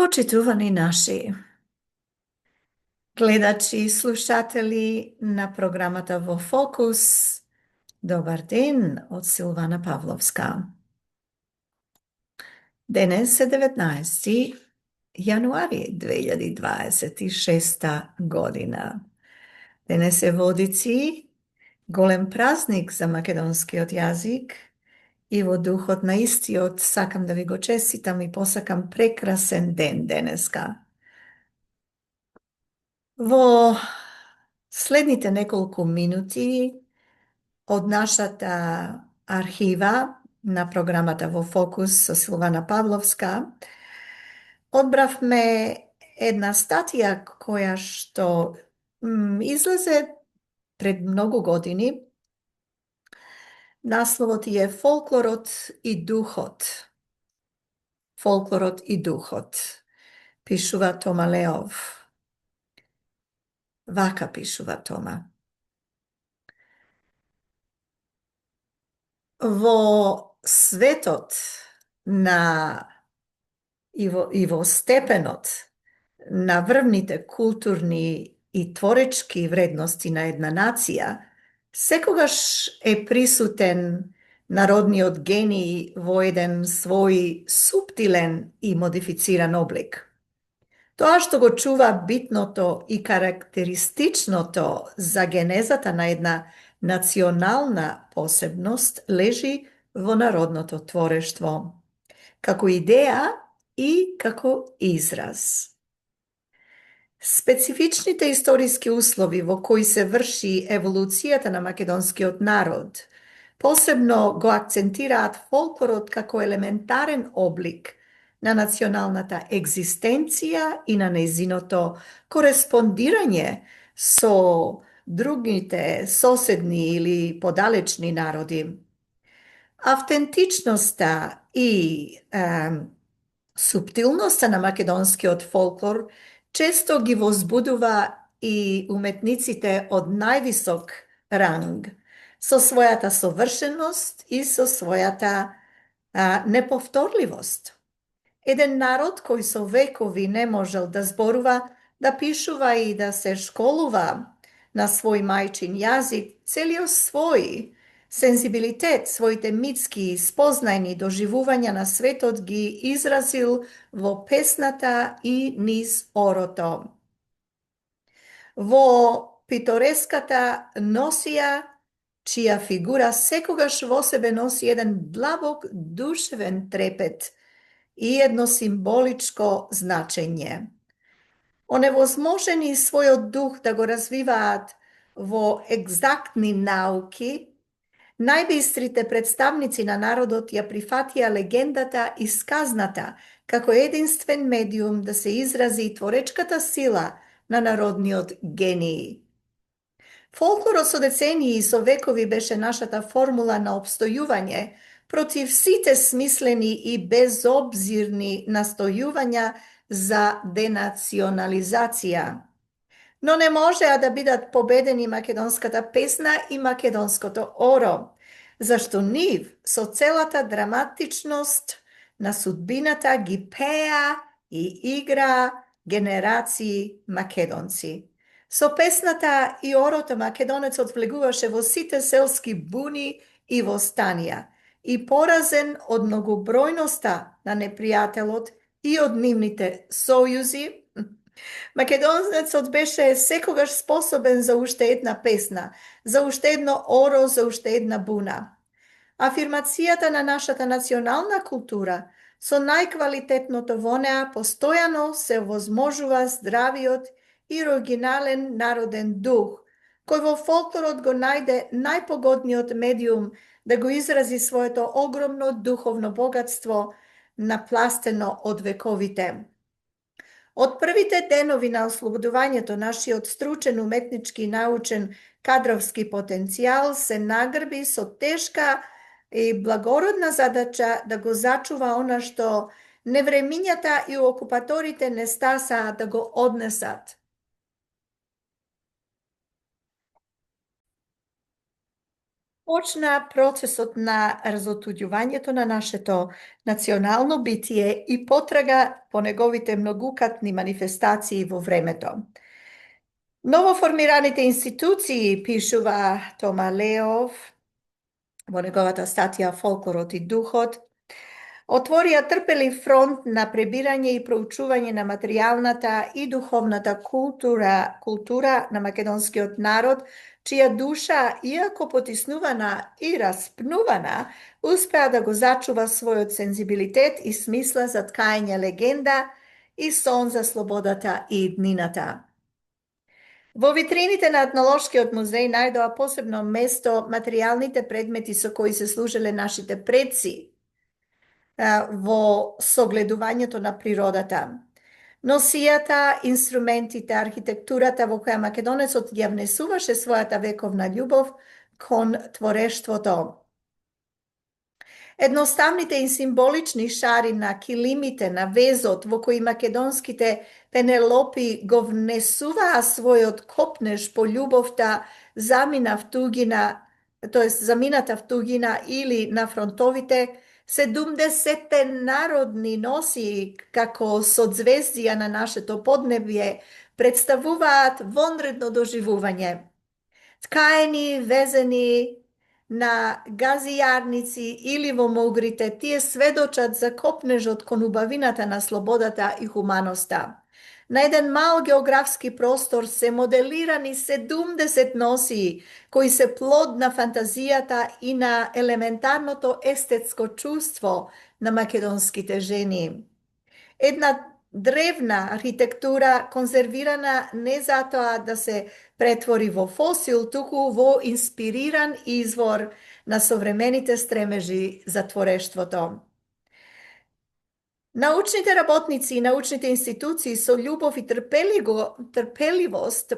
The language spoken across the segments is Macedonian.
Почитувани наши гледачи и слушатели на програмата Во Фокус, добар ден од Силвана Павловска. Денес е 19. јануари 2026 година. Денес е Водици, голем празник за македонскиот јазик и во духот на истиот сакам да ви го честитам и посакам прекрасен ден денеска. Во следните неколку минути од нашата архива на програмата Во Фокус со Силвана Павловска одбравме една статија која што излезе пред многу години. Насловот е Фолклорот и духот. Фолклорот и духот. Пишува Тома Леов. Вака пишува Тома. Во светот и во степенот на врвните културни и творечки вредности на една нација, секогаш е присутен народниот гений во еден свој суптилен и модифициран облик. Тоа што го чува битното и карактеристичното за генезата на една национална посебност лежи во народното творештво, како идеја и како израз. Специфичните историски услови во кои се врши еволуцијата на македонскиот народ посебно го акцентираат фолклорот како елементарен облик на националната екзистенција и на нејзиното кореспондирање со другите соседни или подалечни народи. Автентичноста и суптилноста на македонскиот фолклор често ги возбудува и уметниците од највисок ранг, со својата совршеност и со својата неповторливост. Еден народ кој со векови не можел да зборува, да пишува и да се школува на свој мајчин јазик, целиот свој сензибилитет, своите митски спознајни доживувања на светот ги изразил во песната и низ орото. Во питореската носија, чија фигура секогаш во себе носи еден длабок душевен трепет и едно символичко значење. Оневозможени својот дух да го развиваат во екзактни науки, најбистрите представници на народот ја прифатија легендата и сказната како единствен медиум да се изрази творечката сила на народниот гений. Фолклорот со децении и со векови беше нашата формула на обстојување против сите смислени и безобзирни настојувања за денационализација. Но не можеа да бидат победени македонската песна и македонското оро, зашто нив со целата драматичност на судбината ги пеа и играа генерации македонци. Со песната и орото македонецот влегуваше во сите селски буни и востанија и поразен од многобројноста на непријателот и од нивните сојузи, македонецот беше секогаш способен за уште една песна, за уште едно оро, за уште една буна. Афирмацијата на нашата национална култура со најквалитетното во неа постојано се овозможува здравиот и оригинален народен дух, кој во фолклорот го најде најпогодниот медиум да го изрази своето огромно духовно богатство напластено од вековите. Од првите денови на ослободувањето, нашиот стручен уметнички и научен кадровски потенцијал се нагрби со тешка и благородна задача да го зачува она што невремињата и окупаторите не стасаа да го однесат. почна процесот на разотуѓувањето на нашето национално битие и потрага по неговите многукатни манифестации во времето. Новоформираните институции, пишува Тома Леов во неговата статија Фолклорот и духот, отворија трпелив фронт на пребирање и проучување на материјалната и духовната култура на македонскиот народ, чија душа, иако потиснувана и распнувана, успеа да го зачува својот сензибилитет и смисла за ткаење легенда и сон за слободата и иднината. Во витрините на Етнолошкиот музеј најдоа посебно место материјалните предмети со кои се служеле нашите предци во согледувањето на природата. Носијата, инструментите, архитектурата во која македонецот ја внесуваше својата вековна љубов кон творештвото. Едноставните и символични шари на килимите на везот во кои македонските Пенелопи го внесуваа својот копнеж по љубовта замината в тугина или на фронтовите, 70 народни носи како соцзвездија на нашето поднебје представуваат вонредно доживување. Ткаени, везени на газијарници или во могрите, тие сведочат за копнежот кон убавината на слободата и хуманоста. На еден мал географски простор се моделирани 70 носи, кои се плод на фантазијата и на елементарното естетско чувство на македонските жени. Една древна архитектура конзервирана не затоа да се претвори во фосил, туку во инспириран извор на современите стремежи за творештвото. Научните работници и научните институции со љубов и трпеливост,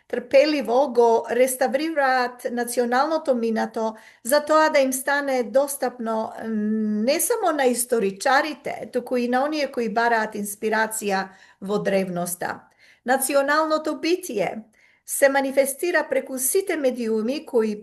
трпеливо го реставрираат националното минато за тоа да им стане достапно не само на историчарите, туку и на оние кои бараат инспирација во древноста. Националното битие се манифестира преку сите медиуми кои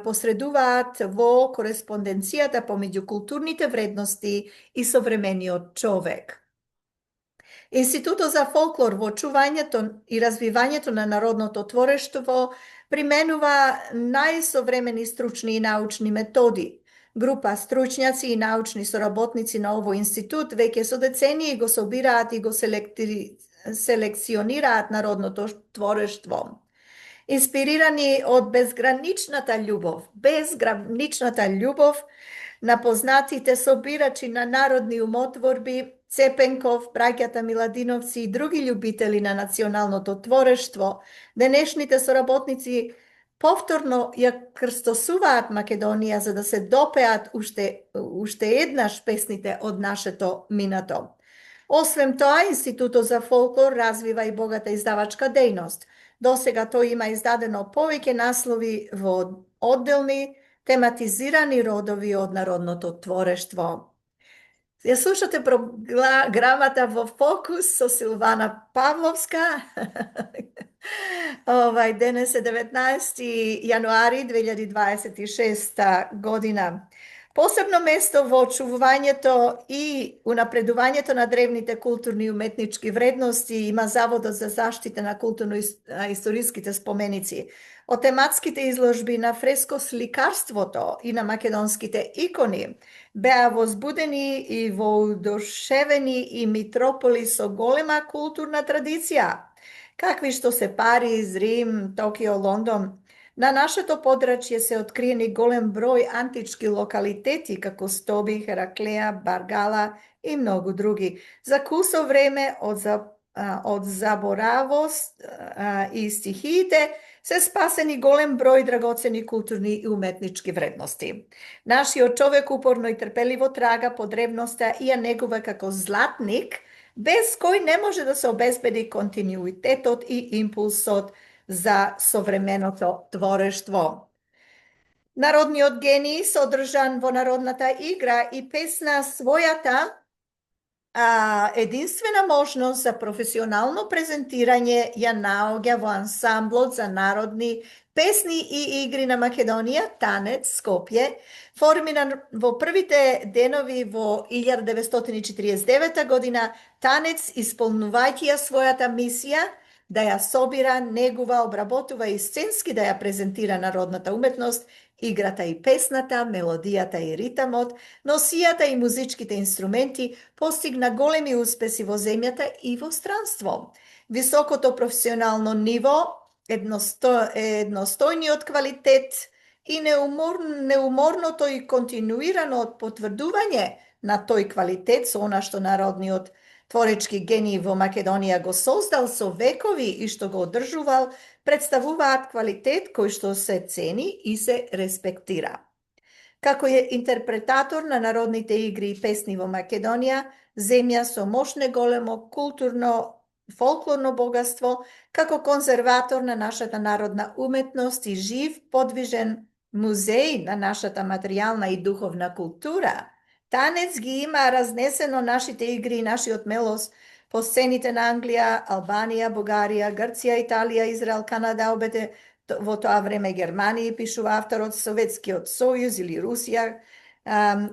посредуваат во кореспонденцијата помеѓу културните вредности и современиот човек. Институтот за фолклор во чувањето и развивањето на народното творештво применува најсовремени стручни и научни методи. Група стручњаци и научни соработници на овој институт веќе со децении го собираат и го селекционираат народното творештво. Инспирирани од безграничната љубов на познатите собирачи на народни умотворби, Цепенков, браќата Миладиновци и други љубители на националното творештво, денешните соработници повторно ја крстосуваат Македонија за да се допеат уште еднаш песните од нашето минато. Освен тоа, Институтот за фолклор развива и богата издавачка дејност. Досега тој има издадено повеќе наслови во одделни тематизирани родови од народното творештво. Ја слушате програмата во Фокус со Силвана Павловска. Денес е 19 јануари 2026 година. Посебно место во очувувањето и унапредувањето на древните културни и уметнички вредности има Заводот за заштита на културно-историските споменици. Од тематските изложби на фрескосликарството и на македонските икони беа возбудени и воодушевени и митрополи со голема културна традиција, какви што се Париз, Рим, Токио, Лондон. На нашето подрачје се откриени голем број антички локалитети, како Стоби, Хераклеја, Баргала и многу други. За кусо време од заборавост и стихиите се спасени голем број драгоцени културни и уметнички вредности. Нашиот човек упорно и трпеливо трага по древноста и ја негува како златник, без кој не може да се обезбеди континуитетот и импулсот за современото творештво. Народниот гений содржан во народната игра и песна својата единствена можност за професионално презентирање ја наоѓа во ансамблот за народни Песни и игри на Македонија, танец, Скопје, формиран во првите денови во 1949 година, танец исполнувајќи ја својата мисија да ја собира, негува, обработува и сценски да ја презентира народната уметност, играта и песната, мелодијата и ритамот, носијата и музичките инструменти, постигна големи успеси во земјата и во странство. Високото професионално ниво, едностојниот квалитет и неуморното и континуирано потврдување на тој квалитет со она што народниот творечки гений во Македонија го создал со векови и што го одржувал, представуваат квалитет кој што се цени и се респектира. Како е интерпретатор на народните игри и песни во Македонија, земја со мощне големо културно фолклорно богатство, како конзерватор на нашата народна уметност и жив, подвижен музеј на нашата материјална и духовна култура, танец ги има разнесено нашите игри и нашиот мелос по сцените на Англија, Албанија, Бугарија, Грција, Италија, Израел, Канада, обете во тоа време Германија, пишува авторот, Советскиот сојуз или Русија,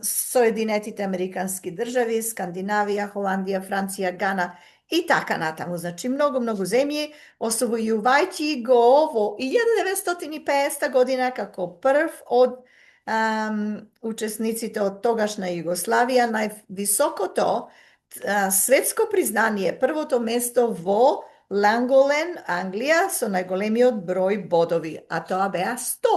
Соединетите Американски држави, Скандинавија, Холандија, Франција, Гана и така натаму. Значи, многу земји, освојувајќи го во 1950 година како прв од учесниците од тогашна Југославија, највисокото светско признание, првото место во Ланголен, Англија, со најголемиот број бодови, а тоа беа 100.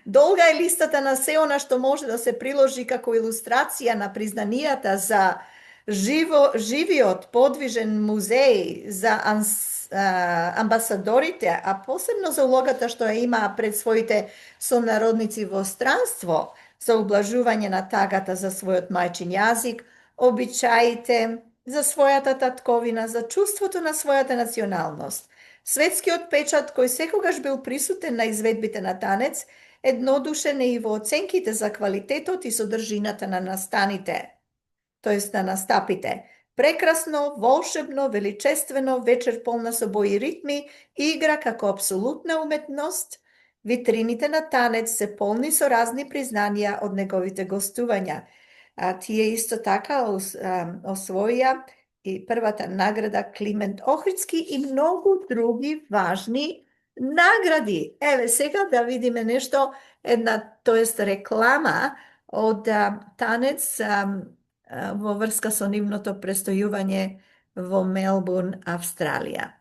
Долга е листата на се она што може да се приложи како илустрација на признанијата за живиот подвижен музеј, за амбасадорите, а посебно за улогата што ја има пред своите сонародници во странство, за ублажување на тагата за својот мајчин јазик, обичаите, за својата татковина, за чувството на својата националност. Светскиот печат кој секогаш бил присутен на изведбите на танец, еднодушен е и во оценките за квалитетот и содржината на настаните, тоест на настапите. Прекрасно, волшебно, величествено, вечер полна со бои и ритми, игра како апсолутна уметност. Витрините на танец се полни со разни признанија од неговите гостувања. Тие исто така освоија и првата награда Климент Охридски и многу други важни награди. Еве сега да видиме нешто, тоест реклама од танец во врска со нивното престојување во Мелбурн, Австралија.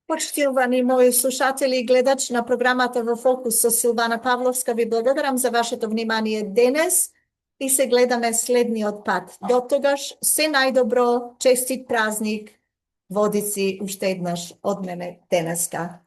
Почитувани мои слушатели и гледачи на програмата во Фокус со Силвана Павловска, ви благодарам за вашето внимание денес и се гледаме следниот пат. До тогаш, се најдобро, честит празник, водици уште еднаш од мене денеска.